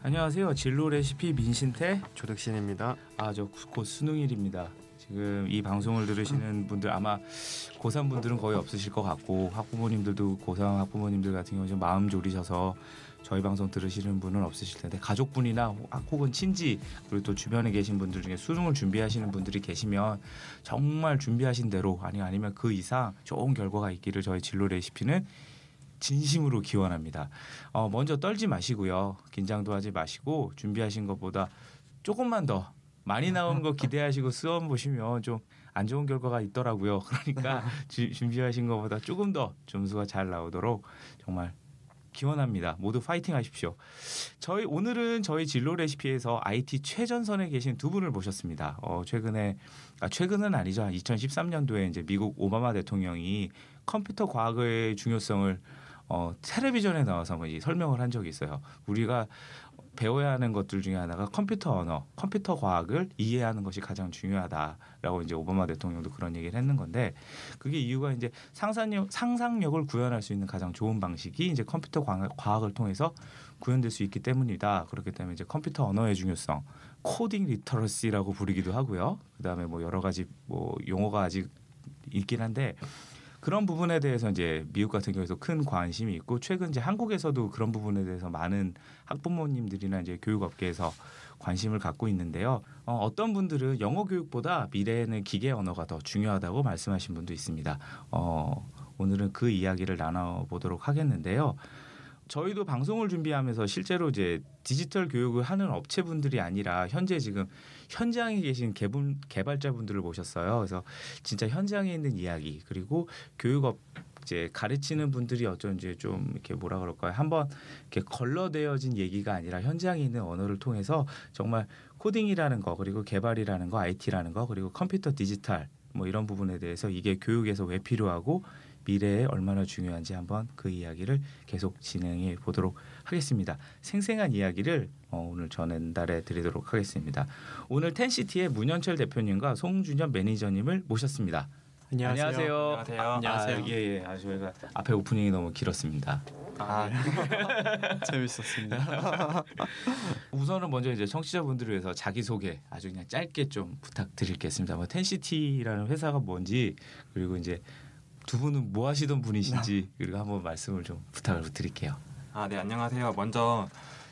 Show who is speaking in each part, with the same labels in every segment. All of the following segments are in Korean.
Speaker 1: 안녕하세요. 진로 레시피 민신태
Speaker 2: 조득신입니다.
Speaker 1: 저 곧 수능일입니다. 지금 이 방송을 들으시는 분들 아마 고3 분들은 거의 없으실 것 같고 학부모님들도 고3 학부모님들 같은 경우 좀 마음 졸이셔서 저희 방송 들으시는 분은 없으실 텐데 가족분이나 혹은 친지 그리고 또 주변에 계신 분들 중에 수능을 준비하시는 분들이 계시면 정말 준비하신 대로 아니면 그 이상 좋은 결과가 있기를 저희 진로 레시피는 진심으로 기원합니다. 먼저 떨지 마시고요. 긴장도 하지 마시고 준비하신 것보다 조금만 더 많이 나오는 거 기대하시고 시험 보시면 좀 안 좋은 결과가 있더라고요. 그러니까 준비하신 것보다 조금 더 점수가 잘 나오도록 정말 기원합니다. 모두 파이팅 하십시오. 오늘은 저희 진로 레시피에서 IT 최전선에 계신 두 분을 모셨습니다. 최근은 아니죠. 2013년도에 이제 미국 오바마 대통령이 컴퓨터 과학의 중요성을 텔레비전에 나와서 설명을 한 적이 있어요. 우리가 배워야 하는 것들 중에 하나가 컴퓨터 언어, 컴퓨터 과학을 이해하는 것이 가장 중요하다라고 이제 오바마 대통령도 그런 얘기를 했는 건데 그게 이유가 이제 상상력을 구현할 수 있는 가장 좋은 방식이 이제 컴퓨터 과학을 통해서 구현될 수 있기 때문이다. 그렇기 때문에 이제 컴퓨터 언어의 중요성, 코딩 리터러시라고 부르기도 하고요. 그다음에 여러 가지 용어가 아직 있긴 한데 그런 부분에 대해서 이제 미국 같은 경우에서 큰 관심이 있고 최근 이제 한국에서도 그런 부분에 대해서 많은 학부모님들이나 이제 교육업계에서 관심을 갖고 있는데요. 어떤 분들은 영어 교육보다 미래에는 기계 언어가 더 중요하다고 말씀하신 분도 있습니다. 오늘은 그 이야기를 나눠보도록 하겠는데요. 저희도 방송을 준비하면서 실제로 이제 디지털 교육을 하는 업체분들이 아니라 현재 지금 현장에 계신 개발자분들을 모셨어요. 그래서 진짜 현장에 있는 이야기 그리고 교육업 이제 가르치는 분들이 어쩐지 좀 이렇게 뭐라 그럴까요? 한번 이렇게 걸러내어진 얘기가 아니라 현장에 있는 언어를 통해서 정말 코딩이라는 거 그리고 개발이라는 거, IT라는 거 그리고 컴퓨터 디지털 이런 부분에 대해서 이게 교육에서 왜 필요하고 미래에 얼마나 중요한지 한번 그 이야기를 계속 진행해 보도록 하겠습니다. 생생한 이야기를 오늘 전달해 드리도록 하겠습니다. 오늘 텐시티의 문현철 대표님과 송준현 매니저님을 모셨습니다.
Speaker 2: 안녕하세요.
Speaker 1: 안녕하세요. 예. 저희가 앞에 오프닝이 너무 길었습니다.
Speaker 2: 재밌었습니다.
Speaker 1: 우선은 먼저 이제 청취자분들을 위해서 자기소개 아주 그냥 짧게 좀 부탁드리겠습니다. 텐시티라는 회사가 뭔지 그리고 이제 두 분은 뭐 하시던 분이신지 그리고 한번 말씀을 좀 부탁을 드릴게요.
Speaker 3: 네, 안녕하세요. 먼저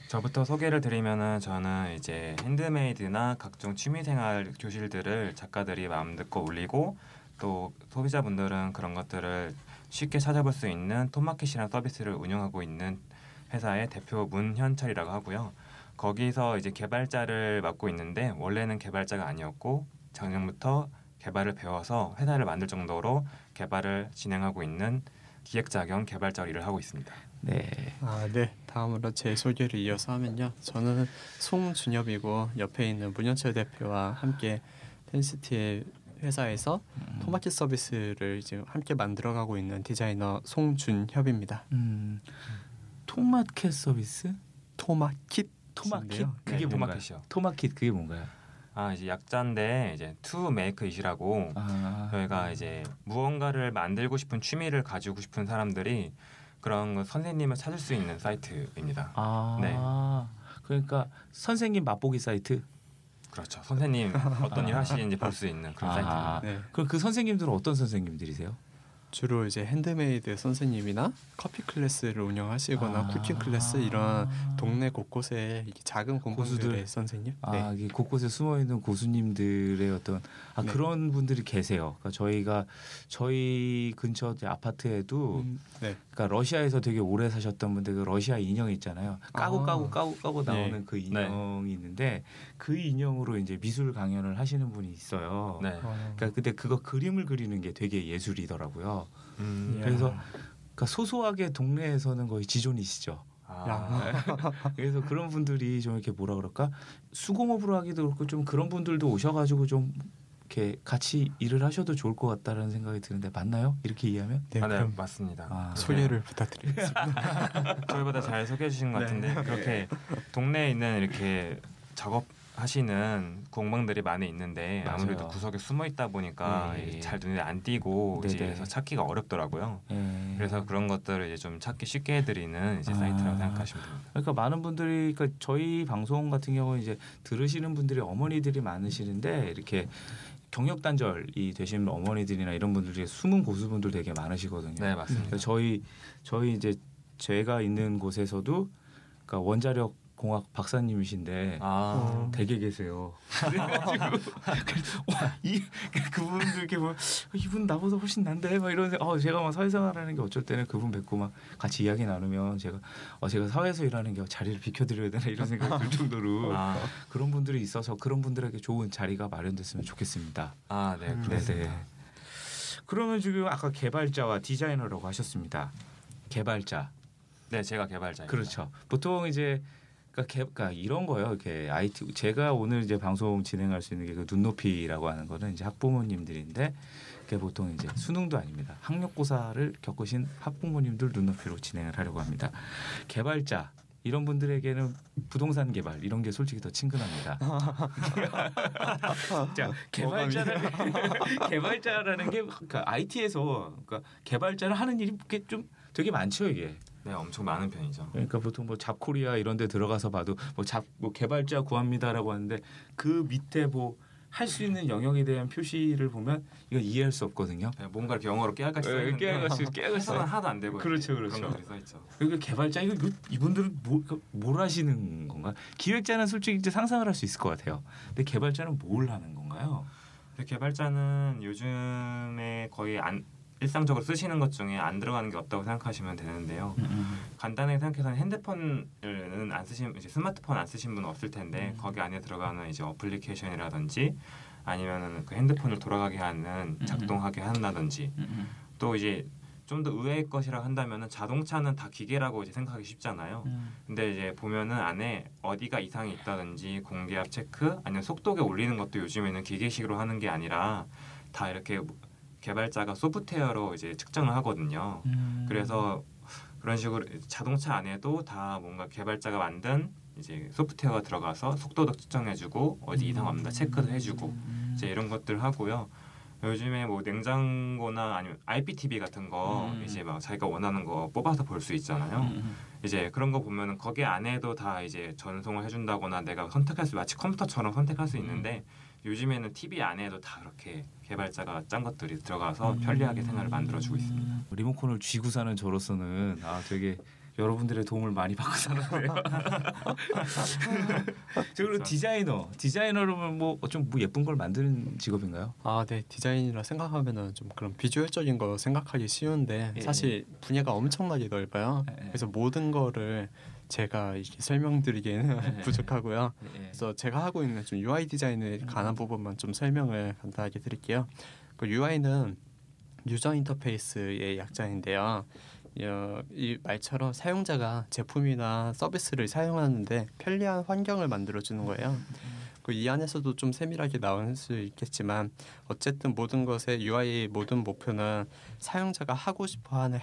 Speaker 3: 저부터 소개를 드리면은 저는 이제 핸드메이드나 각종 취미생활 교실들을 작가들이 마음 듣고 올리고 또 소비자분들은 그런 것들을 쉽게 찾아볼 수 있는 톰마켓이라는 서비스를 운영하고 있는 회사의 대표 문현철이라고 하고요. 거기서 이제 개발자를 맡고 있는데 원래는 개발자가 아니었고 작년부터 개발을 배워서 회사를 만들 정도로 개발을 진행하고 있는 기획자 겸 개발자로 일을 하고 있습니다.
Speaker 1: 네.
Speaker 2: 네. 다음으로 제 소개를 이어서 하면요. 저는 송준엽이고 옆에 있는 문현철 대표와 함께 텐시티의 회사에서 토마켓 서비스를 지금 함께 만들어가고 있는 디자이너 송준협입니다.
Speaker 1: 토마켓 서비스?
Speaker 2: 토마킷?
Speaker 1: 그게 뭔가요? 토마킷 그게 뭔가요?
Speaker 3: 이제 약자인데 이제 to make it이라고 저희가 이제 무언가를 만들고 싶은 취미를 가지고 싶은 사람들이 그런 선생님을 찾을 수 있는 사이트입니다.
Speaker 1: 네. 그러니까 선생님 맛보기 사이트?
Speaker 3: 그렇죠. 선생님 어떤 일 하시는지 볼 수 있는 그런 사이트입니다.
Speaker 2: 네.
Speaker 1: 그럼 그 선생님들은 어떤 선생님들이세요?
Speaker 2: 주로 이제 핸드메이드 선생님이나 커피 클래스를 운영하시거나 쿠킹 클래스 이런 동네 곳곳에 작은 공부들의 선생님. 네.
Speaker 1: 이게 곳곳에 숨어 있는 고수님들의 어떤
Speaker 2: 네.
Speaker 1: 그런 분들이 계세요. 그러니까 저희 근처 아파트에도 그러니까 러시아에서 되게 오래 사셨던 분들 그 러시아 인형 있잖아요. 까고 나오는
Speaker 2: 네.
Speaker 1: 그 인형이 있는데 그 인형으로 이제 미술 강연을 하시는 분이 있어요.
Speaker 3: 네.
Speaker 1: 그러니까 근데 그거 그림을 그리는 게 되게 예술이더라고요. 그래서 그러니까 소소하게 동네에서는 거의 지존이시죠. 그래서 그런 분들이 좀 이렇게 뭐라 그럴까 수공업으로 하기도 그렇고 좀 그런 분들도 오셔가지고 좀 이렇게 같이 일을 하셔도 좋을 것 같다라는 생각이 드는데 맞나요? 이렇게 이해하면?
Speaker 2: 네,
Speaker 3: 네 맞습니다.
Speaker 2: 소개를 부탁드리겠습니다.
Speaker 3: 저희보다 잘 소개해 주신 것 같은데 그렇게 동네에 있는 이렇게 작업 하시는 공방들이 많이 있는데
Speaker 1: 맞아요.
Speaker 3: 아무래도 구석에 숨어 있다 보니까
Speaker 1: 네.
Speaker 3: 잘 눈에 안 띄고 이제
Speaker 1: 네네.
Speaker 3: 그래서 찾기가 어렵더라고요.
Speaker 1: 예.
Speaker 3: 그래서 그런 것들을 이제 좀 찾기 쉽게 해드리는 이제
Speaker 1: 아.
Speaker 3: 사이트라고 생각하시면 됩니다.
Speaker 1: 그러니까 많은 분들이 그러니까 저희 방송 같은 경우는 이제 들으시는 분들이 어머니들이 많으시는데 이렇게 경력 단절이 되신 어머니들이나 이런 분들이 숨은 고수분들 되게 많으시거든요.
Speaker 3: 네, 맞습니다.
Speaker 1: 그래서 저희 이제 제가 있는 곳에서도 그러니까 원자력 공학 박사님이신데 되게 계세요. 그래가지고 그분들 이렇게 뭐 이분 나보다 훨씬 난데 막 이러는데 제가 막 사회생활하는 게 어쩔 때는 그분 뵙고 막 같이 이야기 나누면 제가 사회에서 일하는 게 자리를 비켜드려야 되나 이런 생각이 들 정도로 그런 분들이 있어서 그런 분들에게 좋은 자리가 마련됐으면 좋겠습니다.
Speaker 3: 네, 그렇습니다.
Speaker 1: 네네. 그러면 지금 아까 개발자와 디자이너라고 하셨습니다. 개발자.
Speaker 3: 네, 제가 개발자입니다.
Speaker 1: 그렇죠. 보통 이제 그러니까 이런 거요. 이렇게 IT 제가 오늘 이제 방송 진행할 수 있는 게 그 눈높이라고 하는 거는 이제 학부모님들인데 그게 보통 이제 수능도 아닙니다. 학력고사를 겪으신 학부모님들 눈높이로 진행을 하려고 합니다. 개발자 이런 분들에게는 부동산 개발 이런 게 솔직히 더 친근합니다. 자, 개발자라는 게 그러니까 IT에서 그러니까 개발자를 하는 일이 좀 되게 많죠 이게.
Speaker 3: 네, 엄청 많은 편이죠.
Speaker 1: 그러니까 보통 뭐 잡코리아 이런 데 들어가서 봐도 뭐 개발자 구합니다라고 하는데 그 밑에 뭐 할 수 있는 영역에 대한 표시를 보면 이거 이해할 수 없거든요.
Speaker 3: 네, 뭔가 이렇게 영어로 깨알같이 써 있는데
Speaker 1: 깨알같이
Speaker 3: 하나도 안 되고
Speaker 1: 그렇죠.
Speaker 3: 그런 것들이 써 있죠.
Speaker 1: 그러니까 개발자 이분들은 뭘 하시는 건가? 기획자는 솔직히 이제 상상을 할 수 있을 것 같아요. 근데 개발자는 뭘 하는 건가요?
Speaker 3: 개발자는 요즘에 거의 일상적으로 쓰시는 것 중에 안 들어가는 게 없다고 생각하시면 되는데요. 간단하게 생각해서는 핸드폰은 안 쓰신 이제 스마트폰 안 쓰신 분은 없을 텐데 거기 안에 들어가는 이제 어플리케이션이라든지 아니면은 그 핸드폰을 돌아가게 하는 작동하게 한다든지 또 이제 좀 더 의외의 것이라 한다면은 자동차는 다 기계라고 이제 생각하기 쉽잖아요. 근데 이제 보면은 안에 어디가 이상이 있다든지 공기압 체크 아니면 속도계 올리는 것도 요즘에는 기계식으로 하는 게 아니라 다 이렇게 개발자가 소프트웨어로 이제 측정을 하거든요. 그래서 그런 식으로 자동차 안에도 다 뭔가 개발자가 만든 이제 소프트웨어가 들어가서 속도도 측정해주고 어디 이상 없나 체크도 해주고 이제 이런 것들 하고요. 요즘에 뭐 냉장고나 아니면 IPTV 같은 거 이제 막 자기가 원하는 거 뽑아서 볼 수 있잖아요. 이제 그런 거 보면은 거기 안에도 다 이제 전송을 해준다거나 내가 선택할 수 마치 컴퓨터처럼 선택할 수 있는데 요즘에는 TV 안에도 다 그렇게 개발자가 짠 것들이 들어가서 편리하게 생활을 만들어주고 있습니다.
Speaker 1: 리모컨을 쥐고 사는 저로서는 되게 여러분들의 도움을 많이 받고 사는데요. 그리고 디자이너로는 뭐 예쁜 걸 만드는 직업인가요?
Speaker 2: 네. 디자인이라 생각하면은 좀 그런 비주얼적인 거 생각하기 쉬운데 사실 분야가 엄청나게 넓어요. 그래서 모든 거를 제가 이렇게 설명드리기에는 부족하고요. 그래서 제가 하고 있는 좀 UI 디자인에 관한 부분만 좀 설명을 간단하게 드릴게요. 그 UI는 유저 인터페이스의 약자인데요. 이 말처럼 사용자가 제품이나 서비스를 사용하는데 편리한 환경을 만들어주는 거예요. 이 안에서도 좀 세밀하게 나올 수 있겠지만 어쨌든 모든 것의 UI의 모든 목표는 사용자가 하고 싶어하는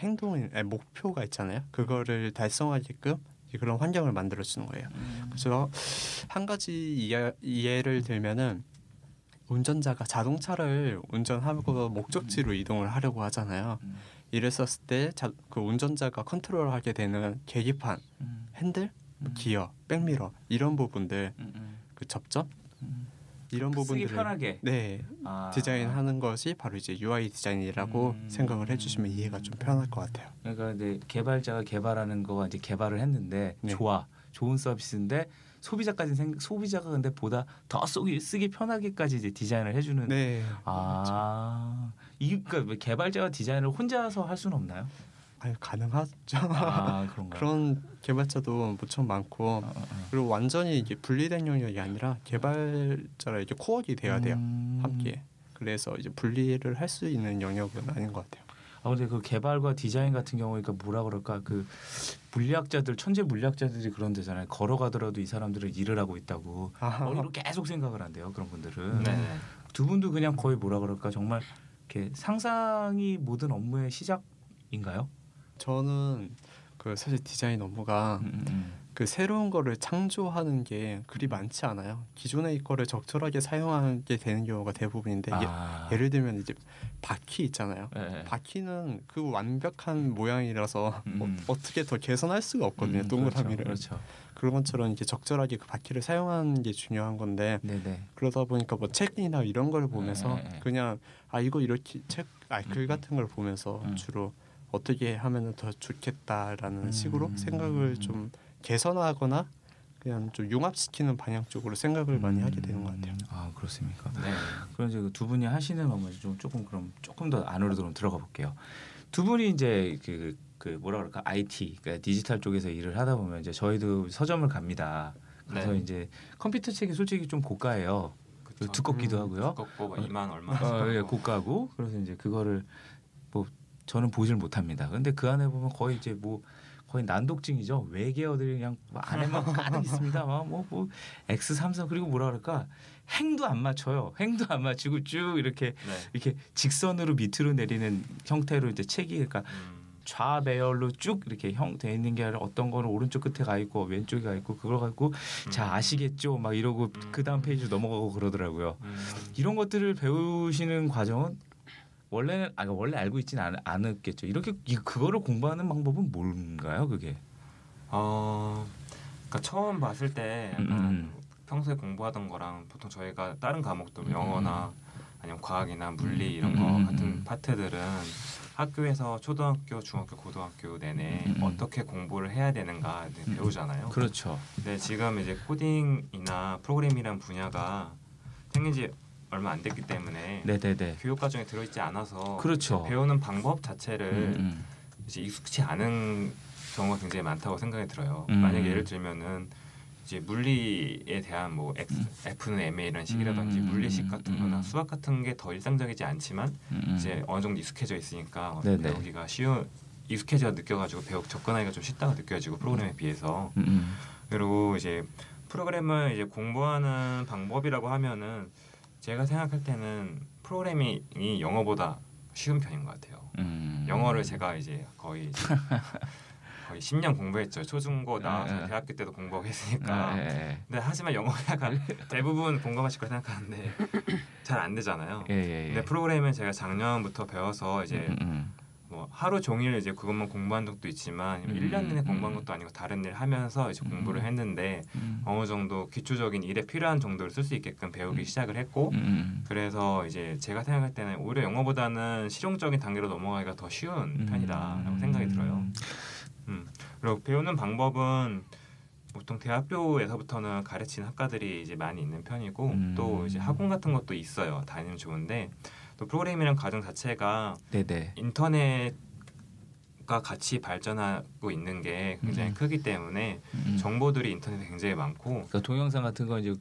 Speaker 2: 목표가 있잖아요. 그거를 달성하게끔 그런 환경을 만들어주는 거예요. 그래서 한 가지 이해를 들면은 운전자가 자동차를 운전하고 목적지로 이동을 하려고 하잖아요. 이랬었을 때 그 운전자가 컨트롤하게 되는 계기판, 핸들, 기어, 백미러 이런 부분들, 그 접점 이런 부분들을
Speaker 1: 쓰기 편하게
Speaker 2: 디자인하는 것이 바로 이제 UI 디자인이라고 생각을 해주시면 이해가 좀 편할 것 같아요.
Speaker 1: 그러니까 이제 개발자가 개발하는 거가 이제 개발을 했는데 좋은 서비스인데 소비자가 근데 보다 더 쓰기 편하게까지 이제 디자인을 해주는. 그러니까 개발자가 디자인을 혼자서 할 수는 없나요?
Speaker 2: 가능하죠.
Speaker 1: 그런가요?
Speaker 2: 그런 개발자도 무척 많고 그리고 완전히 이게 분리된 영역이 아니라 개발자랑 이게 코어가 돼야 돼요. 함께. 그래서 이제 분리를 할 수 있는 영역은 아닌 것 같아요.
Speaker 1: 근데 그 개발과 디자인 같은 경우에 뭐라 그럴까 그 천재 물리학자들이 그런 데잖아요. 걸어가더라도 이 사람들은 일을 하고 있다고 머리로 계속 생각을 한대요. 그런 분들은. 두 분도 그냥 거의 뭐라 그럴까 정말 이렇게 상상이 모든 업무의 시작인가요?
Speaker 2: 저는 사실 디자인 업무가 그 새로운 거를 창조하는 게 그리 많지 않아요. 기존의 거를 적절하게 사용하게 되는 경우가 대부분인데 예를 들면 이제 바퀴 있잖아요.
Speaker 1: 네.
Speaker 2: 바퀴는 그 완벽한 모양이라서 어떻게 더 개선할 수가 없거든요. 동그라미를.
Speaker 1: 그렇죠.
Speaker 2: 그런 것처럼 이제 적절하게 그 바퀴를 사용하는 게 중요한 건데
Speaker 1: 네네.
Speaker 2: 그러다 보니까 뭐 책이나 이런 걸 보면서 그냥 이거 이렇게 글 같은 걸 보면서 주로 어떻게 하면 더 좋겠다라는 식으로 생각을 좀 개선하거나 그냥 좀 융합시키는 방향 쪽으로 생각을 많이 하게 되는 것 같아요.
Speaker 1: 아 그렇습니까?
Speaker 3: 네.
Speaker 1: 그럼 이제 두 분이 하시는 방법이 조금 더 안으로 들어가 볼게요. 두 분이 이제 그 뭐라 그럴까 IT 그러니까 디지털 쪽에서 일을 하다 보면 이제 저희도 서점을 갑니다. 그래서
Speaker 3: 네.
Speaker 1: 이제 컴퓨터 책이 솔직히 좀 고가예요.
Speaker 3: 그쵸.
Speaker 1: 두껍기도 하고요.
Speaker 3: 두껍고 2만 얼마.
Speaker 1: 예, 고가고 그래서 이제 그거를 뭐 저는 보질 못합니다. 근데 그 안에 보면 거의 이제 뭐 거의 난독증이죠. 외계어들이 그냥 안에만 가득 있습니다. 뭐 X33 그리고 뭐라 그럴까 행도 안 맞춰요. 행도 안 맞추고 쭉 이렇게 직선으로 밑으로 내리는 형태로 이제 책이 그러니까 좌배열로 쭉 이렇게 돼 있는 게 아니라 어떤 거는 오른쪽 끝에 가 있고 왼쪽에 가 있고 그걸 갖고 자 아시겠죠? 막 이러고 그 다음 페이지로 넘어가고 그러더라고요. 이런 것들을 배우시는 과정은 원래 알고 있지는 않았겠죠. 이렇게 그거를 공부하는 방법은 뭔가요, 그게?
Speaker 3: 그러니까 처음 봤을 때 약간 평소에 공부하던 거랑 보통 저희가 다른 과목도 영어나 아니면 과학이나 물리 이런 거 같은 파트들은 학교에서 초등학교, 중학교, 고등학교 내내 어떻게 공부를 해야 되는가 배우잖아요.
Speaker 1: 그렇죠.
Speaker 3: 근데 지금 이제 코딩이나 프로그래밍이란 분야가 생긴 지 얼마 안 됐기 때문에
Speaker 1: 네네네.
Speaker 3: 교육 과정에 들어있지 않아서
Speaker 1: 그렇죠.
Speaker 3: 배우는 방법 자체를 이제 익숙치 않은 경우가 굉장히 많다고 생각이 들어요. 만약에 예를 들면은 이제 물리에 대한 뭐 F는 MA 이런 식이라든지 물리식 같은 거나 수학 같은 게 더 일상적이지 않지만 이제 어느 정도 익숙해져 있으니까 배우기가 익숙해져 느껴가지고 접근하기가 좀 쉽다고 느껴지고 프로그램에 비해서 그리고 이제 프로그램을 이제 공부하는 방법이라고 하면은 제가 생각할 때는 프로그래밍이 영어보다 쉬운 편인 것 같아요. 영어를 제가 이제 거의 10년 공부했죠. 초중고 나와서 대학교 때도 공부하고 했으니까. 근데 하지만 영어가 대부분 공감하실 거 생각하는데 잘 안 되잖아요. 근데 프로그램은 제가 작년부터 배워서 이제 뭐 하루 종일 이제 그것만 공부한 적도 있지만 1년 내내 공부한 것도 아니고 다른 일 하면서 이제 공부를 했는데 어느 정도 기초적인 일에 필요한 정도를 쓸 수 있게끔 배우기 시작을 했고 그래서 이제 제가 생각할 때는 오히려 영어보다는 실용적인 단계로 넘어가기가 더 쉬운 편이다라고 생각이 들어요. 그리고 배우는 방법은 보통 대학교에서부터는 가르치는 학과들이 이제 많이 있는 편이고 또 이제 학원 같은 것도 있어요. 다니면 좋은데 또 프로그래밍이라는 과정 자체가 인터넷과 같이 발전하고 있는 게 굉장히 크기 때문에 정보들이 인터넷에 굉장히 많고
Speaker 1: 그러니까 동영상 같은 거 이제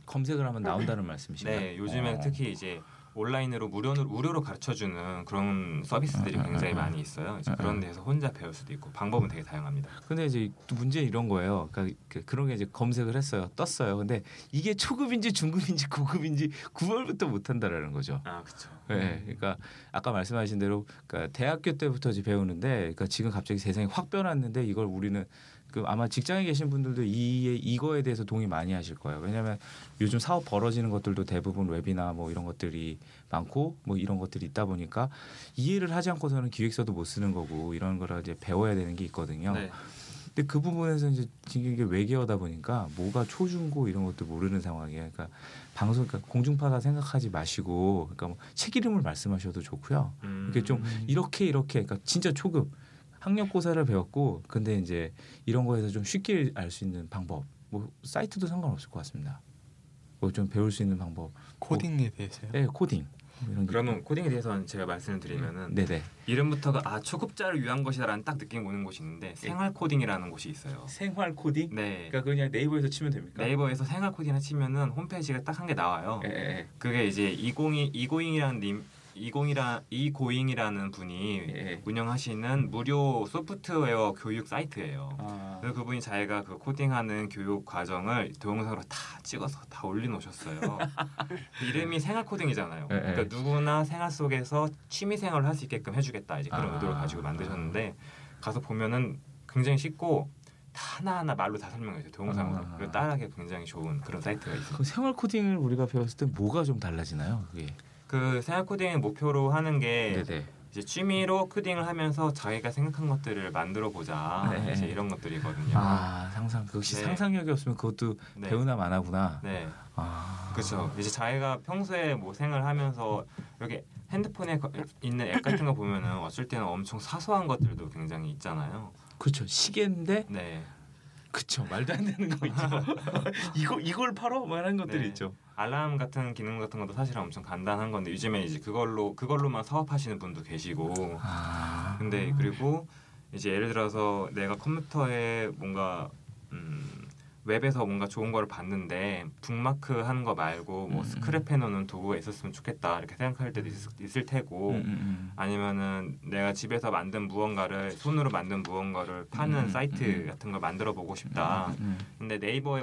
Speaker 1: 검색을 하면 나온다는 말씀이신가요?
Speaker 3: 네, 요즘에 특히 이제 온라인으로 무료로 가르쳐주는 그런 서비스들이 굉장히 많이 있어요. 이제 그런 데서 혼자 배울 수도 있고 방법은 되게 다양합니다.
Speaker 1: 근데 이제 또 문제는 이런 거예요. 그러니까 그런 게 이제 검색을 했어요. 떴어요. 근데 이게 초급인지 중급인지 고급인지 구별부터 못한다라는 거죠.
Speaker 3: 아, 그렇죠.
Speaker 1: 네, 그러니까 아까 말씀하신 대로 그러니까 대학교 때부터 이제 배우는데, 그러니까 지금 갑자기 세상이 확 변했는데 이걸 우리는 아마 직장에 계신 분들도 이거에 대해서 동의 많이 하실 거예요. 왜냐하면 요즘 사업 벌어지는 것들도 대부분 웹이나 뭐 이런 것들이 많고 뭐 이런 것들이 있다 보니까 이해를 하지 않고서는 기획서도 못 쓰는 거고 이런 거를 이제 배워야 되는 게 있거든요.
Speaker 3: 네.
Speaker 1: 근데 그 부분에서 이제 지금 이게 외계어다 보니까 뭐가 초중고 이런 것도 모르는 상황이에요. 그러니까 그러니까 공중파다 생각하지 마시고, 그러니까 뭐 책 이름을 말씀하셔도 좋고요. 이렇게 좀 이렇게 그러니까 진짜 초급. 학력고사를 배웠고 근데 이제 이런 거에서 좀 쉽게 알 수 있는 방법 뭐 사이트도 상관없을 것 같습니다. 뭐 좀 배울 수 있는 방법
Speaker 2: 코딩에 대해서요?
Speaker 1: 네, 코딩. 이런
Speaker 3: 그러면 코딩에 대해서는 제가 말씀을 드리면은
Speaker 1: 네네.
Speaker 3: 이름부터가 초급자를 위한 것이다라는 딱 느낌이 오는 곳이 있는데 생활 코딩이라는 곳이 있어요.
Speaker 1: 생활 코딩?
Speaker 3: 네.
Speaker 1: 그러니까 그냥 네이버에서 치면 됩니까?
Speaker 3: 네이버에서 생활 코딩을 치면은 홈페이지가 딱 한 개 나와요. 그게 이제 이고잉이라는 분이 운영하시는 무료 소프트웨어 교육 사이트예요. 그래서 그분이 자기가 그 코딩하는 교육 과정을 동영상으로 다 찍어서 다 올려놓으셨어요. 이름이 생활 코딩이잖아요. 그러니까 누구나 생활 속에서 취미 생활을 할 수 있게끔 해주겠다 이제 그런 의도를 가지고 만드셨는데 가서 보면은 굉장히 쉽고 하나하나 말로 다 설명해줘요. 동영상으로. 그리고 따라하기 굉장히 좋은 그런 사이트가 있어요.
Speaker 1: 그 생활 코딩을 우리가 배웠을 때 뭐가 좀 달라지나요? 그게?
Speaker 3: 그 생활 코딩을 목표로 하는 게
Speaker 1: 네네.
Speaker 3: 이제 취미로 코딩을 하면서 자기가 생각한 것들을 만들어 보자.
Speaker 1: 네.
Speaker 3: 이제 이런 것들이거든요.
Speaker 1: 아 상상 역시
Speaker 3: 네.
Speaker 1: 상상력이 없으면 그것도
Speaker 3: 네.
Speaker 1: 배우나 마나구나.
Speaker 3: 네.
Speaker 1: 아
Speaker 3: 그렇죠. 이제 자기가 평소에 뭐 생활하면서 여기 핸드폰에 있는 앱 같은 거 보면은 어쩔 때는 엄청 사소한 것들도 굉장히 있잖아요.
Speaker 1: 그렇죠. 시계인데
Speaker 3: 네.
Speaker 1: 그쵸 말도 안 되는 거 있죠. 이걸 팔어 말하는 것들이
Speaker 3: 네.
Speaker 1: 있죠.
Speaker 3: 알람 같은 기능 같은 것도 사실은 엄청 간단한 건데 요즘에 이제 그걸로만 사업하시는 분도 계시고.
Speaker 1: 아
Speaker 3: 근데 그리고 이제 예를 들어서 내가 컴퓨터에 뭔가 웹에서 뭔가 좋은 거를 봤는데 북마크 하는 거 말고 뭐 스크랩해 놓는 도구가 있었으면 좋겠다 이렇게 생각할 때도 있을 테고 아니면은 내가 집에서 만든 무언가를 손으로 만든 무언가를 파는 사이트 같은 걸 만들어 보고 싶다. 근데 네이버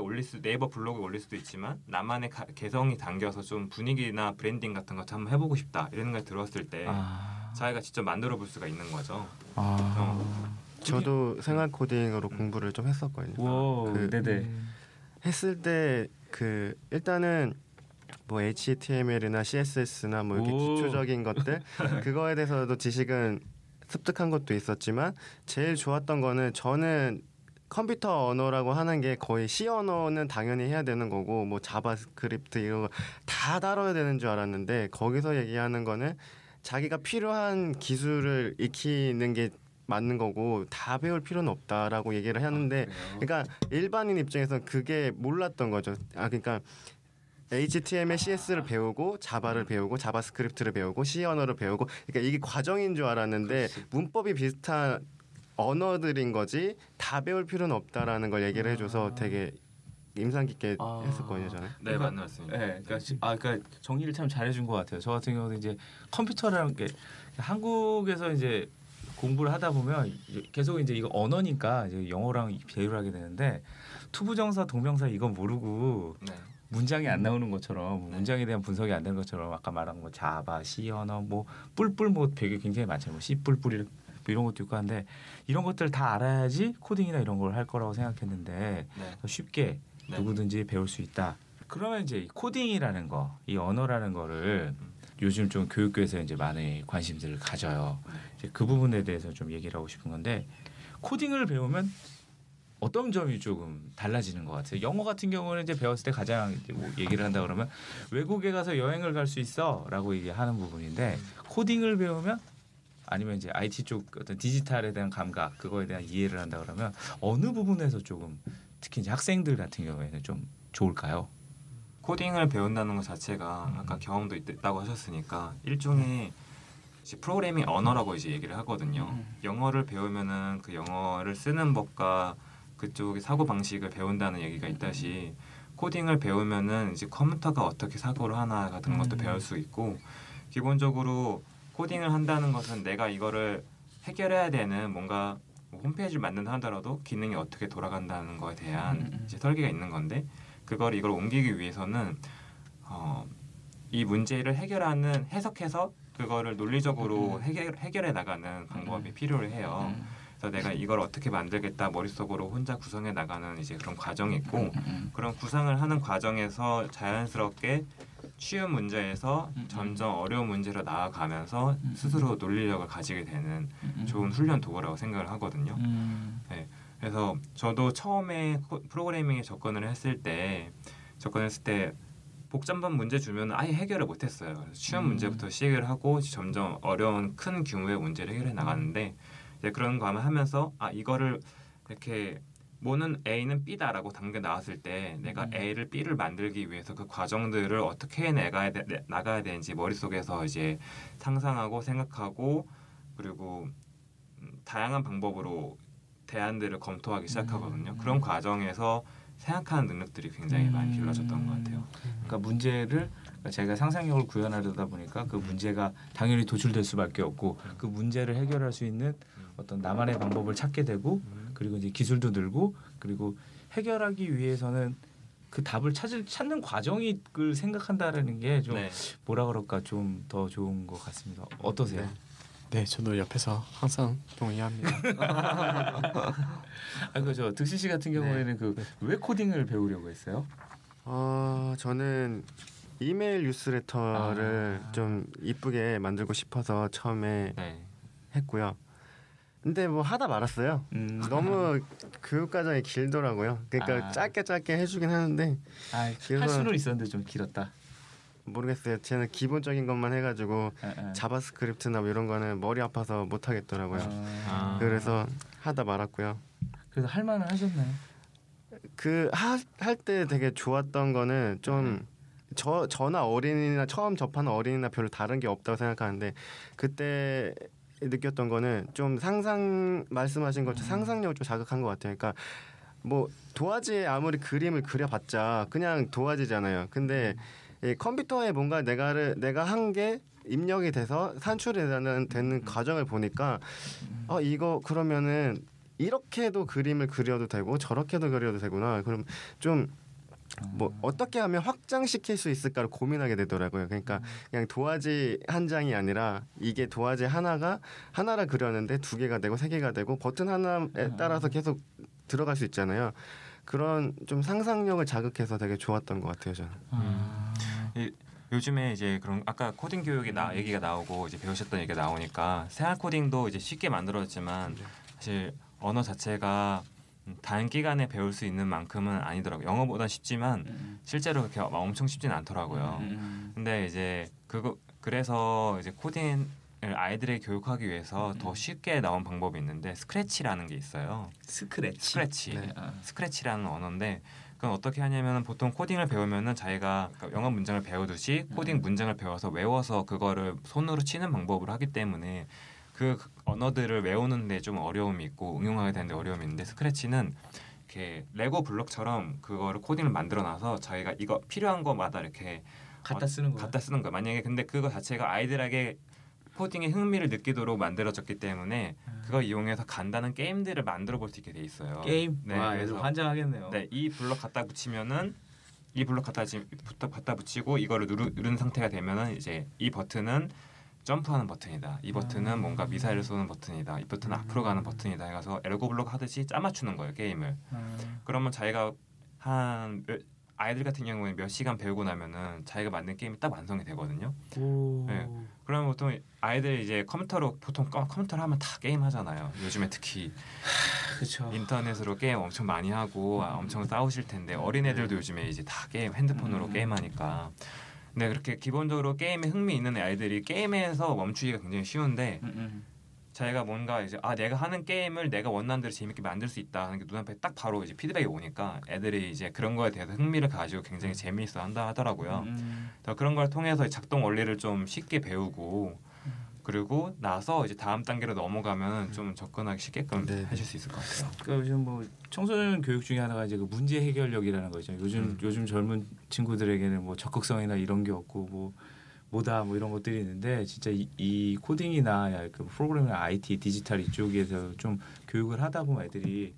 Speaker 3: 블로그에 올릴 수도 있지만 나만의 개성이 담겨서 좀 분위기나 브랜딩 같은 것도 한번 해보고 싶다 이런 생각이 들었을 때 자기가 직접 만들어 볼 수가 있는 거죠.
Speaker 4: 저도 생활 코딩으로 공부를 좀 했었거든요.
Speaker 1: 와, 네네.
Speaker 4: 했을 때 그 일단은 뭐 HTML이나 CSS나 뭐 이렇게
Speaker 1: 오.
Speaker 4: 기초적인 것들 그거에 대해서도 지식은 습득한 것도 있었지만 제일 좋았던 거는 저는 컴퓨터 언어라고 하는 게 거의 C 언어는 당연히 해야 되는 거고 뭐 자바스크립트 이런 거 다 다뤄야 되는 줄 알았는데 거기서 얘기하는 거는 자기가 필요한 기술을 익히는 게 맞는 거고 다 배울 필요는 없다라고 얘기를 하는데 그러니까 일반인 입장에서는 그게 몰랐던 거죠. 그러니까 HTML, CS를 배우고 자바를 배우고 자바스크립트를 배우고 C 언어를 배우고 그러니까 이게 과정인 줄 알았는데 문법이 비슷한 언어들인 거지 다 배울 필요는 없다라는 걸 얘기를 해줘서 되게 인상 깊게 했었거든요 저는.
Speaker 3: 네, 맞습니다.
Speaker 1: 네, 그러니까 정리를 참 잘해준 것 같아요. 저 같은 경우는 이제 컴퓨터라는 게 한국에서 이제 공부를 하다 보면 계속 이제 이거 언어니까 이제 영어랑 비교를 하게 되는데 투부정사 동명사 이거 모르고
Speaker 3: 네.
Speaker 1: 문장이 안 나오는 것처럼 문장에 대한 분석이 안 되는 것처럼 아까 말한 뭐 자바, C 언어, 뭐 뿔뿔 뭐 되게 굉장히 많잖아요. 뭐 C 뿔뿔 이런 것도 있고 한데 이런 것들 다 알아야지 코딩이나 이런 걸 할 거라고 생각했는데
Speaker 3: 네.
Speaker 1: 더 쉽게
Speaker 3: 네.
Speaker 1: 누구든지 배울 수 있다. 그러면 이제 이 코딩이라는 거, 이 언어라는 거를 요즘 좀 교육계에서 이제 많이 관심들을 가져요. 이제 그 부분에 대해서 좀 얘기를 하고 싶은 건데 코딩을 배우면 어떤 점이 조금 달라지는 것 같아요. 영어 같은 경우는 이제 배웠을 때 가장 이제 뭐 얘기를 한다 그러면 외국에 가서 여행을 갈 수 있어라고 얘기하는 부분인데 코딩을 배우면 아니면 이제 IT 쪽 어떤 디지털에 대한 감각 그거에 대한 이해를 한다 그러면 어느 부분에서 조금 특히 이제 학생들 같은 경우에는 좀 좋을까요?
Speaker 3: 코딩을 배운다는 것 자체가 아까 경험도 있다고 하셨으니까 일종의 이제 프로그래밍 언어라고 이제 얘기를 하거든요. 영어를 배우면은 그 영어를 쓰는 법과 그쪽의 사고 방식을 배운다는 얘기가 있다시 코딩을 배우면은 이제 컴퓨터가 어떻게 사고를 하나 같은 것도 배울 수 있고 기본적으로 코딩을 한다는 것은 내가 이거를 해결해야 되는 뭔가 홈페이지를 만든다 하더라도 기능이 어떻게 돌아간다는 거에 대한 이제 설계가 있는 건데 이걸 옮기기 위해서는 이 문제를 해결하는 해석해서 그거를 논리적으로 해결해 나가는 방법이 필요해요. 그래서 내가 이걸 어떻게 만들겠다 머릿속으로 혼자 구성해 나가는 이제 그런 과정이 있고 그런 구상을 하는 과정에서 자연스럽게 쉬운 문제에서 점점 어려운 문제로 나아가면서 스스로 논리력을 가지게 되는 좋은 훈련 도구라고 생각을 하거든요. 네. 그래서 저도 처음에 프로그래밍에 접근을 했을 때 복잡한 문제 주면 아예 해결을 못했어요. 그래서 쉬운 문제부터 시작을 하고 점점 어려운 큰 규모의 문제를 해결해 나가는데 이제 그런 거 하면서 이거를 이렇게 뭐는 A는 B다라고 당겨 나왔을 때 내가 A를 B를 만들기 위해서 그 과정들을 어떻게 나가야 되는지 머릿속에서 이제 상상하고 생각하고 그리고 다양한 방법으로 대안들을 검토하기 시작하거든요. 그런 과정에서 생각하는 능력들이 굉장히 많이 길러졌던 것 같아요.
Speaker 1: 그러니까 문제를 제가 상상력을 구현하려다 보니까 그 문제가 당연히 도출될 수밖에 없고 그 문제를 해결할 수 있는 어떤 나만의 방법을 찾게 되고 그리고 이제 기술도 늘고 그리고 해결하기 위해서는 그 답을 찾는 과정을 생각한다라는 게 좀
Speaker 3: 네.
Speaker 1: 뭐라 그럴까 좀 더 좋은 것 같습니다. 어떠세요?
Speaker 2: 네, 저도 옆에서 항상 동의합니다.
Speaker 1: 그저 득시 씨 같은 경우에는 그 왜 코딩을 배우려고 했어요?
Speaker 4: 저는 이메일 뉴스레터를 좀 이쁘게 만들고 싶어서 처음에 했고요. 근데 뭐 하다 말았어요. 너무 교육 과정이 길더라고요. 그러니까 짧게 해주긴 하는데
Speaker 1: 할 수는 있었는데 좀 길었다.
Speaker 4: 모르겠어요. 쟤는 기본적인 것만 해가지고 자바스크립트나 뭐 이런 거는 머리 아파서 못 하겠더라고요. 그래서 하다 말았고요.
Speaker 1: 그래서 할 만은 하셨나요?
Speaker 4: 그 할 때 되게 좋았던 거는 좀 저나 어린이나 처음 접하는 어린이나 별로 다른 게 없다고 생각하는데 그때 느꼈던 거는 좀 말씀하신 것처럼 상상력을 좀 자극한 것 같아요. 그러니까 뭐 도화지에 아무리 그림을 그려봤자 그냥 도화지잖아요. 근데 이 컴퓨터에 뭔가 내가 한 게 입력이 돼서 산출이 되는 과정을 보니까 이거 그러면은 이렇게도 그림을 그려도 되고 저렇게도 그려도 되구나. 그럼 좀 뭐 어떻게 하면 확장시킬 수 있을까를 고민하게 되더라고요. 그러니까 그냥 도화지 한 장이 아니라 이게 도화지 하나를 그렸는데 2개가 되고 3개가 되고 버튼 하나에 따라서 계속 들어갈 수 있잖아요. 그런 좀 상상력을 자극해서 되게 좋았던 것 같아요, 저는.
Speaker 3: 요즘에 이제 그런 아까 코딩 교육이 얘기가 나오고 이제 배우셨던 얘기가 나오니까 생활 코딩도 이제 쉽게 만들어졌지만 사실 언어 자체가 단기간에 배울 수 있는 만큼은 아니더라고요. 영어보다 쉽지만 실제로 그렇게 엄청 쉽지는 않더라고요. 근데 이제 그래서 이제 코딩을 아이들에게 교육하기 위해서 더 쉽게 나온 방법이 있는데 스크래치라는 게 있어요. 스크래치.
Speaker 4: 네.
Speaker 3: 스크래치라는 언어인데 그건 어떻게 하냐면 보통 코딩을 배우면은 자기가 영어 문장을 배우듯이 코딩 문장을 배워서 외워서 그거를 손으로 치는 방법으로 하기 때문에 그 언어들을 외우는데 좀 어려움이 있고 응용하게 되는데 어려움이 있는데 스크래치는 이렇게 레고 블록처럼 그거를 코딩을 만들어놔서 자기가 이거 필요한 거마다 이렇게
Speaker 1: 갖다 쓰는
Speaker 3: 거야. 만약에 근데 그거 자체가 아이들에게 코딩에 흥미를 느끼도록 만들어졌기 때문에 그걸 이용해서 간단한 게임들을 만들어 볼 수 있게 돼 있어요.
Speaker 1: 게임?
Speaker 3: 네,
Speaker 1: 와, 애들 환장하겠네요.
Speaker 3: 네, 이 블록 갖다 붙이면은 이 블록 갖다 붙이고 이거를 누른 상태가 되면은 이제 이 버튼은 점프하는 버튼이다. 이 버튼은 뭔가 미사일을 쏘는 버튼이다. 이 버튼은 앞으로 가는 버튼이다. 해가서 레고 블록 하듯이 짜맞추는 거예요, 게임을. 그러면 자기가 아이들 같은 경우에 몇 시간 배우고 나면은 자기가 만든 게임이 딱 완성이 되거든요. 네. 그러면 보통 아이들 이제 컴퓨터로 하면 다 게임 하잖아요. 요즘에 특히
Speaker 1: 그렇죠.
Speaker 3: 인터넷으로 게임 엄청 많이 하고 엄청 싸우실 텐데 어린애들도 요즘에 이제 다 핸드폰으로 게임하니까. 근데 그렇게 기본적으로 게임에 흥미 있는 아이들이 게임에서 멈추기가 굉장히 쉬운데 자기가 뭔가 이제 내가 하는 게임을 내가 원하는 대로 재밌게 만들 수 있다 하는 게 눈앞에 딱 바로 이제 피드백이 오니까 애들이 이제 그런 거에 대해서 흥미를 가지고 굉장히 재미있어 한다 하더라고요. 그런 걸 통해서 작동 원리를 좀 쉽게 배우고 그리고 나서 이제 다음 단계로 넘어가면 좀 접근하기 쉽게끔 하실 수 있을 것 같아요.
Speaker 1: 그러니까 요즘 뭐 청소년 교육 중에 하나가 이제 그 문제 해결력이라는 거죠. 요즘 젊은 친구들에게는 뭐 적극성이나 이런 게 없고 뭐다 이런 것들이 있는데 진짜 이 코딩이나 그 프로그래밍이나 IT 디지털 이쪽에서 좀 교육을 하다 보면 애들이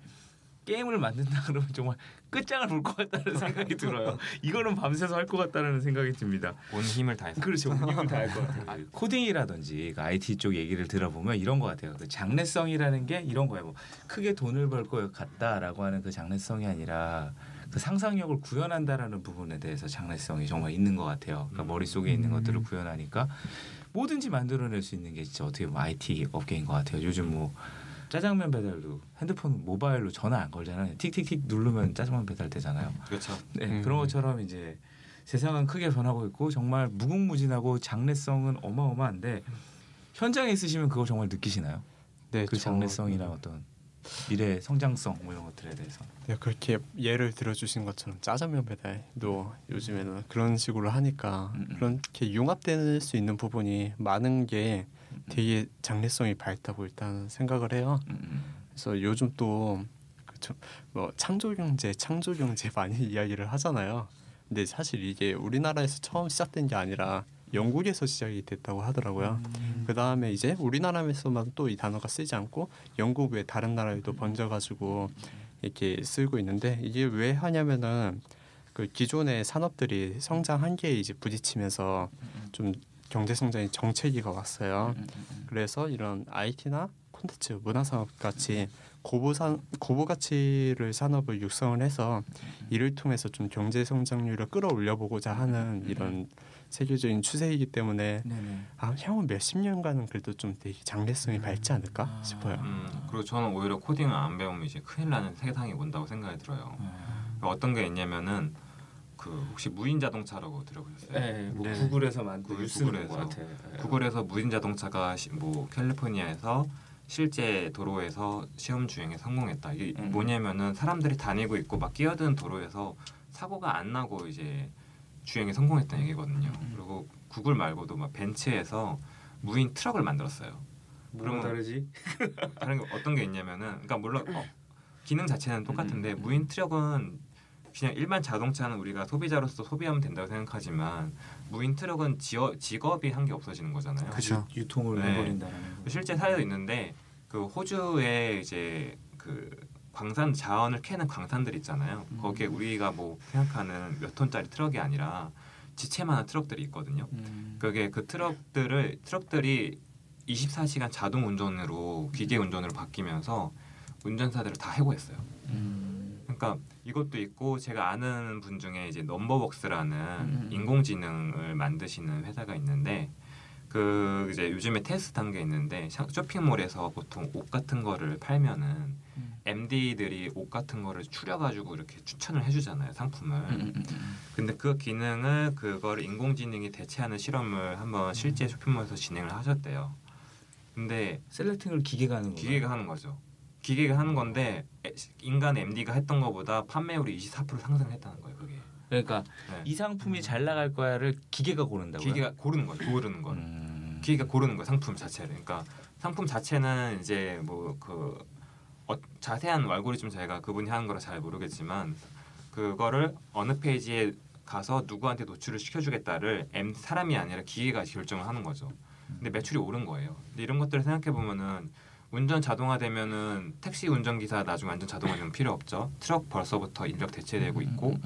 Speaker 1: 게임을 만든다 그러면 정말 끝장을 볼 것 같다는 생각이 들어요. 이거는 밤새서 할 것 같다는 생각이 듭니다.
Speaker 3: 온 힘을 다해서.
Speaker 1: 그렇죠. 온 힘을 다할 것 같아요. 코딩이라든지 그 IT 쪽 얘기를 들어보면 이런 것 같아요. 그 장래성이라는 게 이런 거예요. 뭐 크게 돈을 벌 것 같다라고 하는 그 장래성이 아니라 그 상상력을 구현한다라는 부분에 대해서 장래성이 정말 있는 것 같아요. 그러니까 머릿속에 있는 것들을 구현하니까 뭐든지 만들어낼 수 있는 게 진짜 어떻게 보면 IT 업계인 것 같아요. 요즘 뭐 짜장면 배달도 핸드폰 모바일로 전화 안 걸잖아요. 틱틱틱 누르면 짜장면 배달 되잖아요.
Speaker 3: 그렇죠.
Speaker 1: 네, 그런 것처럼 이제 세상은 크게 변하고 있고 정말 무궁무진하고 장래성은 어마어마한데 현장에 있으시면 그걸 정말 느끼시나요?
Speaker 2: 네,
Speaker 1: 그 장래성이나 어떤 미래 성장성 뭐 이런 것들에 대해서.
Speaker 2: 네, 그렇게 예를 들어주신 것처럼 짜장면 배달도 요즘에는 그런 식으로 하니까 그렇게 융합될 수 있는 부분이 많은 게 되게 장래성이 밝다고 일단 생각을 해요. 그래서 요즘 또 뭐 창조 경제 많이 이야기를 하잖아요. 근데 사실 이게 우리나라에서 처음 시작된 게 아니라 영국에서 시작이 됐다고 하더라고요. 그 다음에 이제 우리나라에서만 또 이 단어가 쓰지 않고 영국 외 다른 나라에도 번져가지고 이렇게 쓰고 있는데 이게 왜 하냐면은 그 기존의 산업들이 성장 한계에 이제 부딪히면서 좀 경제 성장의 정체기가 왔어요. 그래서 이런 IT나 콘텐츠, 문화산업 같이 고부 가치를 산업을 육성을 해서 이를 통해서 좀 경제 성장률을 끌어올려 보고자 하는 이런 세계적인 추세이기 때문에 향후 몇십 년간은 그래도 좀 되게 장래성이 밝지 않을까 싶어요.
Speaker 3: 그리고 저는 오히려 코딩을 안 배우면 이제 큰일 나는 세상이 온다고 생각이 들어요. 어떤 게 있냐면은 그 혹시 무인 자동차라고 들어보셨어요?
Speaker 1: 네, 뭐 구글에서 만든 뉴스인 것 같아요.
Speaker 3: 구글에서 무인 자동차가 뭐 캘리포니아에서 실제 도로에서 시험 주행에 성공했다. 이게 뭐냐면은 사람들이 다니고 있고 막 끼어드는 도로에서 사고가 안 나고 이제 주행에 성공했다는 얘기거든요. 그리고 구글 말고도 막 벤츠에서 무인 트럭을 만들었어요.
Speaker 1: 뭐가 다르지?
Speaker 3: 다른 게 어떤 게 있냐면은, 그러니까 물론 기능 자체는 똑같은데 무인 트럭은 그냥 일반 자동차는 우리가 소비자로서 소비하면 된다고 생각하지만 무인 트럭은 직업이 한 게 없어지는 거잖아요.
Speaker 4: 그렇죠.
Speaker 1: 유통을 해버린다는.
Speaker 3: 실제 사례도 있는데 그 호주에 이제 그 광산 자원을 캐는 광산들 있잖아요. 거기에 우리가 뭐 생각하는 몇 톤짜리 트럭이 아니라 지체만한 트럭들이 있거든요. 그게 그 트럭들이 24시간 자동 운전으로 기계 운전으로 바뀌면서 운전사들을 다 해고했어요. 그러니까 이것도 있고 제가 아는 분 중에 이제 넘버웍스라는 인공지능을 만드시는 회사가 있는데 그 이제 요즘에 테스트한 게 있는데 쇼핑몰에서 보통 옷 같은 거를 팔면은 MD들이 옷 같은 거를 추려가지고 이렇게 추천을 해주잖아요, 상품을. 근데 그 기능을 그거를 인공지능이 대체하는 실험을 한번 실제 쇼핑몰에서 진행을 하셨대요. 근데
Speaker 1: 셀렉팅을 기계가 하는 거예요.
Speaker 3: 기계가 하는 거죠. 기계가 하는 건데 인간 MD가 했던 것보다 판매율이 24% 상승했다는 거예요, 그게.
Speaker 1: 그러니까 이 상품이 잘 나갈 거야를 기계가 고른다고요?
Speaker 3: 기계가 고르는 거예요, 고르는 걸. 기계가 고르는 거예요, 상품 자체를. 그러니까 상품 자체는 이제 뭐 그 자세한 알고리즘 제가 그분이 하는 거라 잘 모르겠지만 그거를 어느 페이지에 가서 누구한테 노출을 시켜주겠다를 사람이 아니라 기계가 결정을 하는 거죠. 근데 매출이 오른 거예요. 근데 이런 것들을 생각해 보면은 운전 자동화되면은 택시 운전기사 나중에 완전 자동화되면 필요 없죠. 트럭 벌써부터 인력 대체되고 있고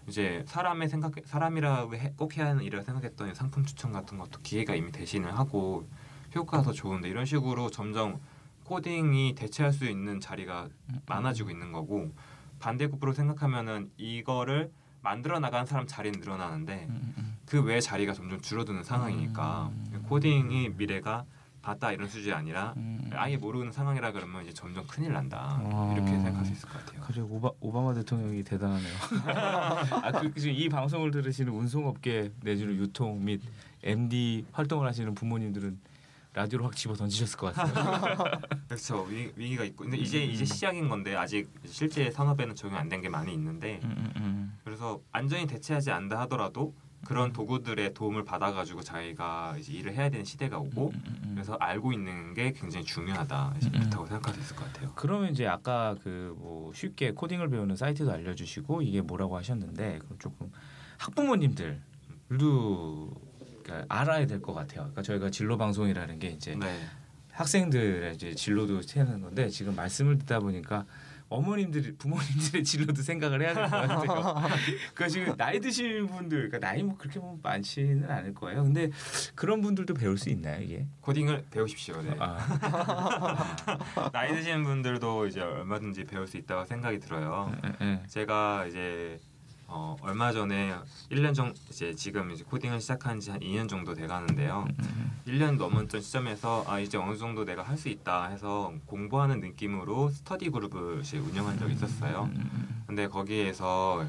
Speaker 3: 이제 사람이라고 꼭 해야 하는 일을 생각했더니 상품 추천 같은 것도 기계가 이미 대신을 하고 효과가 더 좋은데 이런 식으로 점점 코딩이 대체할 수 있는 자리가 많아지고 있는 거고 반대급부로 생각하면은 이거를 만들어 나가는 사람 자리는 늘어나는데 그 외 자리가 점점 줄어드는 상황이니까 코딩이 미래가 봤다 이런 수준이 아니라 아예 모르는 상황이라 그러면 이제 점점 큰일 난다 이렇게 생각할 수 있을 것 같아요.
Speaker 1: 그래 오바마 대통령이 대단하네요. 이 방송을 들으시는 운송업계 내지는 유통 및 MD 활동을 하시는 부모님들은 라디오를 확 집어 던지셨을 것 같아요.
Speaker 3: 그렇죠. 위기가 있고 근데 이제 시작인 건데 아직 실제 산업에는 적용 안 된 게 많이 있는데 그래서 완전히 대체하지 않는다 하더라도 그런 도구들의 도움을 받아가지고 자기가 이제 일을 해야 되는 시대가 오고 그래서 알고 있는 게 굉장히 중요하다 그렇다고 생각할 수 있을 것 같아요.
Speaker 1: 그러면 이제 아까 그 뭐 쉽게 코딩을 배우는 사이트도 알려주시고 이게 뭐라고 하셨는데 그럼 조금 학부모님들도 그러니까 알아야 될 것 같아요. 그러니까 저희가 진로 방송이라는 게 이제 학생들의 이제 진로도 채는 건데 지금 말씀을 듣다 보니까 부모님들의 진로도 생각을 해야 될 것 같아요. 그러니까 지금 나이 드신 분들, 그러니까 나이 뭐 그렇게 보면 많지는 않을 거예요. 근데 그런 분들도 배울 수 있나요, 이게?
Speaker 3: 코딩을 배우십시오. 네. 나이 드신 분들도 이제 얼마든지 배울 수 있다고 생각이 들어요. 제가 이제 얼마 전에 1년 정도 지금 이제 코딩을 시작한 지 한 2년 정도 돼 가는데요. 1년 넘었던 시점에서 이제 어느 정도 내가 할 수 있다 해서 공부하는 느낌으로 스터디 그룹을 운영한 적이 있었어요. 근데 거기에서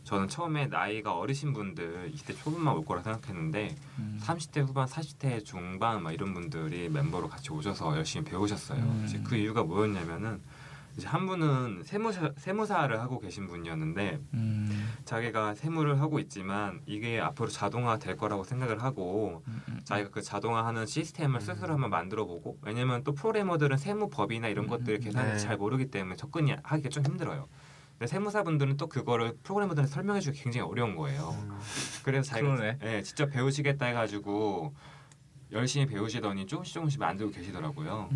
Speaker 3: 저는 처음에 나이가 어리신 분들 20대 초반만 올 거라 생각했는데 30대 후반, 40대 중반 막 이런 분들이 멤버로 같이 오셔서 열심히 배우셨어요. 이제 그 이유가 뭐였냐면은 이제 한 분은 세무사를 하고 계신 분이었는데 자기가 세무를 하고 있지만 이게 앞으로 자동화 될 거라고 생각을 하고 자기가 그 자동화하는 시스템을 스스로 한번 만들어보고 왜냐면 또 프로그래머들은 세무법이나 이런 것들 계산을 잘 모르기 때문에 접근이 하기가 좀 힘들어요. 근데 세무사분들은 또 그거를 프로그래머들한테 설명해주기 굉장히 어려운 거예요. 그래서 자기가 직접 배우시겠다 해가지고 열심히 배우시더니 조금씩 만들고 계시더라고요.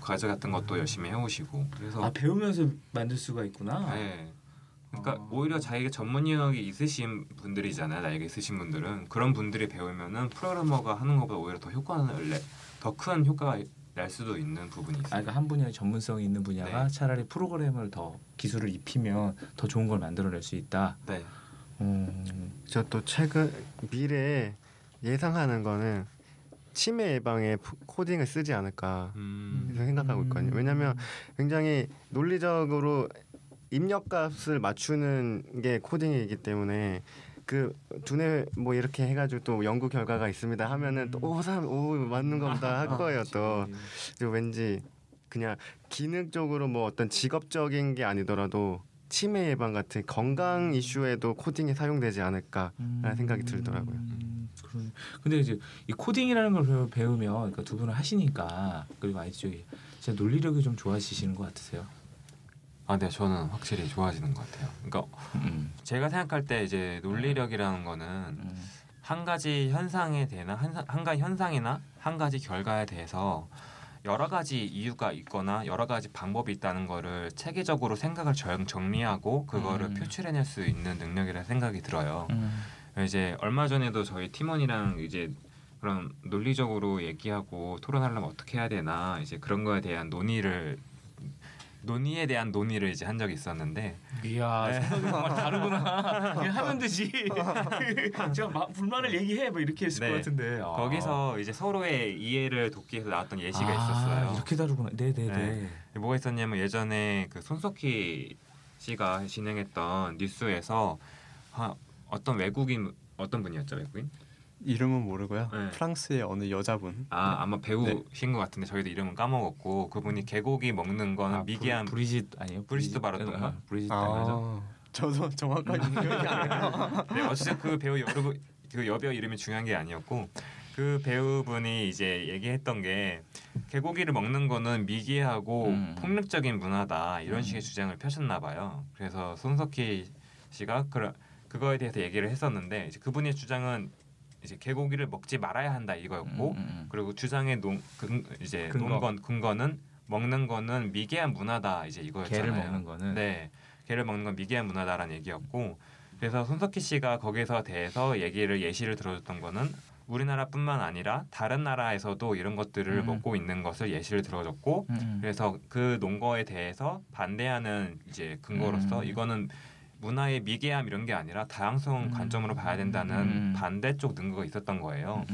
Speaker 3: 과제 같은 것도 열심히 해오시고. 그래서
Speaker 1: 배우면서 만들 수가 있구나.
Speaker 3: 네. 그러니까 오히려 자기가 전문 영역이 있으신 분들이잖아요. 나이가 있으신 분들은 그런 분들이 배우면은 프로그래머가 하는 것보다 오히려 더 큰 효과가 날 수도 있는 부분이 있어요.
Speaker 1: 그러니까 한 분야의 전문성이 있는 분야가
Speaker 3: 네.
Speaker 1: 차라리 프로그램을 더 기술을 입히면 더 좋은 걸 만들어낼 수 있다.
Speaker 3: 네.
Speaker 4: 저 또 최근 미래에 예상하는 거는 치매 예방에 코딩을 쓰지 않을까 생각하고 있거든요. 왜냐하면 굉장히 논리적으로 입력값을 맞추는 게 코딩이기 때문에 그 두뇌 뭐 이렇게 해가지고 또 연구 결과가 있습니다 하면은 또 오 맞는 겁니다 할 거예요. 또 그리고 왠지 그냥 기능적으로 뭐 어떤 직업적인 게 아니더라도 치매 예방 같은 건강 이슈에도 코딩이 사용되지 않을까라는 생각이 들더라고요.
Speaker 1: 근데 이제 이 코딩이라는 걸 배우면 그러니까 두 분은 하시니까 그리고 IT 쪽이 진짜 논리력이 좀 좋아지시는 것 같으세요?
Speaker 3: 아, 네, 저는 확실히 좋아지는 것 같아요. 그러니까 제가 생각할 때 이제 논리력이라는 거는 한 가지 현상에 대한 한 가지 현상이나 한 가지 결과에 대해서 여러 가지 이유가 있거나 여러 가지 방법이 있다는 거를 체계적으로 생각을 정리하고 그거를 표출해낼 수 있는 능력이라 생각이 들어요. 이제 얼마 전에도 저희 팀원이랑 이제 그런 논리적으로 얘기하고 토론하려면 어떻게 해야 되나 이제 그런 거에 대한 논의에 대한 논의를 이제 한 적이 있었는데
Speaker 1: 이야 생각이 정말 다르구나. 그냥 하면 되지. 제가 불만을 얘기해 뭐 이렇게 했을
Speaker 3: 네.
Speaker 1: 것 같은데
Speaker 3: 거기서 이제 서로의 이해를 돕기 위해서 나왔던 예시가 있었어요.
Speaker 1: 이렇게 다르구나. 네네네.
Speaker 3: 네. 뭐가 있었냐면 예전에 그 손석희 씨가 진행했던 뉴스에서 어떤 외국인 어떤 분이었죠 외국인?
Speaker 2: 이름은 모르고요.
Speaker 3: 네.
Speaker 2: 프랑스의 어느 여자분.
Speaker 3: 아마 배우신 것 같은데 저희도 이름은 까먹었고 그분이 개고기 먹는 거는 미개한
Speaker 1: 브리짓 아니에요?
Speaker 3: 브리짓 바르던가?
Speaker 1: 브리짓 아니죠?
Speaker 2: 저도 정확하게 기억이 안 나요.
Speaker 3: 네, 어쨌든 그 배우 그 여배우 이름이 중요한 게 아니었고 그 배우분이 이제 얘기했던 게 개고기를 먹는 거는 미개하고 폭력적인 문화다 이런 식의 주장을 펴셨나 봐요. 그래서 손석희 씨가 그거에 대해서 얘기를 했었는데 이제 그분의 주장은 이제 개고기를 먹지 말아야 한다 이거였고 그리고 주장의 근거는 먹는 거는 미개한 문화다 이제 이거였잖아요.
Speaker 1: 개를 먹는 거는
Speaker 3: 네, 개를 먹는 건 미개한 문화다라는 얘기였고 그래서 손석희 씨가 거기서 대해서 예시를 들어줬던 거는 우리나라뿐만 아니라 다른 나라에서도 이런 것들을 먹고 있는 것을 예시를 들어줬고 그래서 그 논거에 대해서 반대하는 이제 근거로서 이거는 문화의 미개함 이런 게 아니라 다양성 관점으로 봐야 된다는 반대쪽 근거가 있었던 거예요.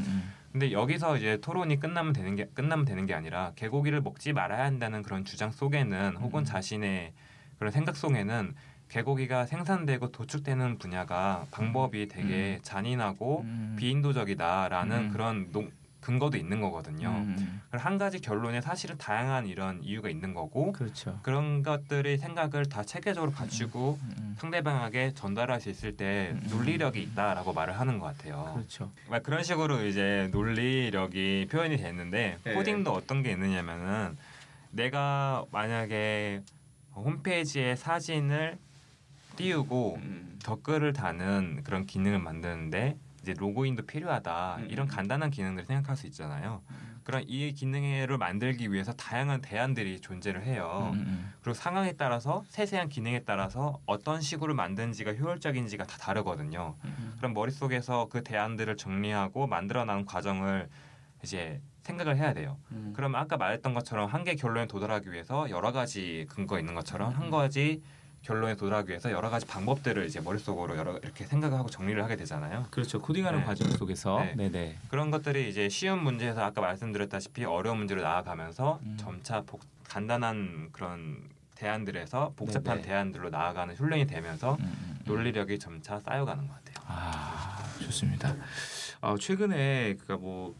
Speaker 3: 근데 여기서 이제 토론이 끝나면 되는 게 아니라 개고기를 먹지 말아야 한다는 그런 주장 속에는 혹은 자신의 그런 생각 속에는 개고기가 생산되고 도축되는 분야가 방법이 되게 잔인하고 비인도적이다라는 그런 근거도 있는 거거든요. 한 가지 결론에 사실은 다양한 이런 이유가 있는 거고
Speaker 1: 그렇죠.
Speaker 3: 그런 것들의 생각을 다 체계적으로 갖추고 상대방에게 전달할 수 있을 때 논리력이 있다라고 말을 하는 것 같아요.
Speaker 1: 그렇죠.
Speaker 3: 그런 식으로 이제 논리력이 표현이 됐는데
Speaker 1: 네.
Speaker 3: 코딩도 어떤 게 있느냐면은 내가 만약에 홈페이지에 사진을 띄우고 댓글을 다는 그런 기능을 만드는데 이제 로그인도 필요하다 이런 간단한 기능들을 생각할 수 있잖아요. 그런 이 기능을 만들기 위해서 다양한 대안들이 존재를 해요. 그리고 상황에 따라서 세세한 기능에 따라서 어떤 식으로 만든지가 효율적인지가 다 다르거든요. 그럼 머릿속에서 그 대안들을 정리하고 만들어나는 과정을 이제 생각을 해야 돼요. 그러면 아까 말했던 것처럼 한 개 결론에 도달하기 위해서 여러 가지 근거가 있는 것처럼 한 가지 결론에 도달하기 위해서 여러 가지 방법들을 이제 머릿속으로 이렇게 생각하고 정리를 하게 되잖아요.
Speaker 1: 그렇죠. 코딩하는
Speaker 3: 네.
Speaker 1: 과정 속에서
Speaker 3: 네.
Speaker 1: 네네.
Speaker 3: 그런 것들이 이제 쉬운 문제에서 아까 말씀드렸다시피 어려운 문제로 나아가면서 점차 간단한 그런 대안들에서 복잡한
Speaker 1: 네네.
Speaker 3: 대안들로 나아가는 훈련이 되면서 논리력이 점차 쌓여가는 것 같아요.
Speaker 1: 좋습니다. 최근에 그러니까 뭐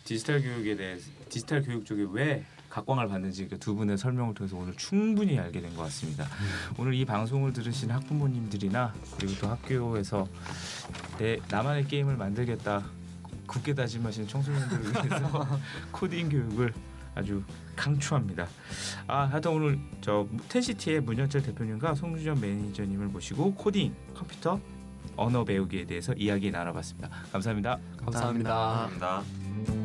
Speaker 1: 디지털 교육에 대해 디지털 교육 쪽에 왜 각광을 받는지 두 분의 설명을 통해서 오늘 충분히 알게 된 것 같습니다. 오늘 이 방송을 들으신 학부모님들이나 그리고 또 학교에서 나만의 게임을 만들겠다 굳게 다짐하시는 청소년들을 위해서 코딩 교육을 아주 강추합니다. 하여튼 오늘 저 텐시티의 문현철 대표님과 송주전 매니저님을 모시고 코딩, 컴퓨터, 언어 배우기에 대해서 이야기 나눠봤습니다. 감사합니다.
Speaker 2: 감사합니다.
Speaker 3: 감사합니다.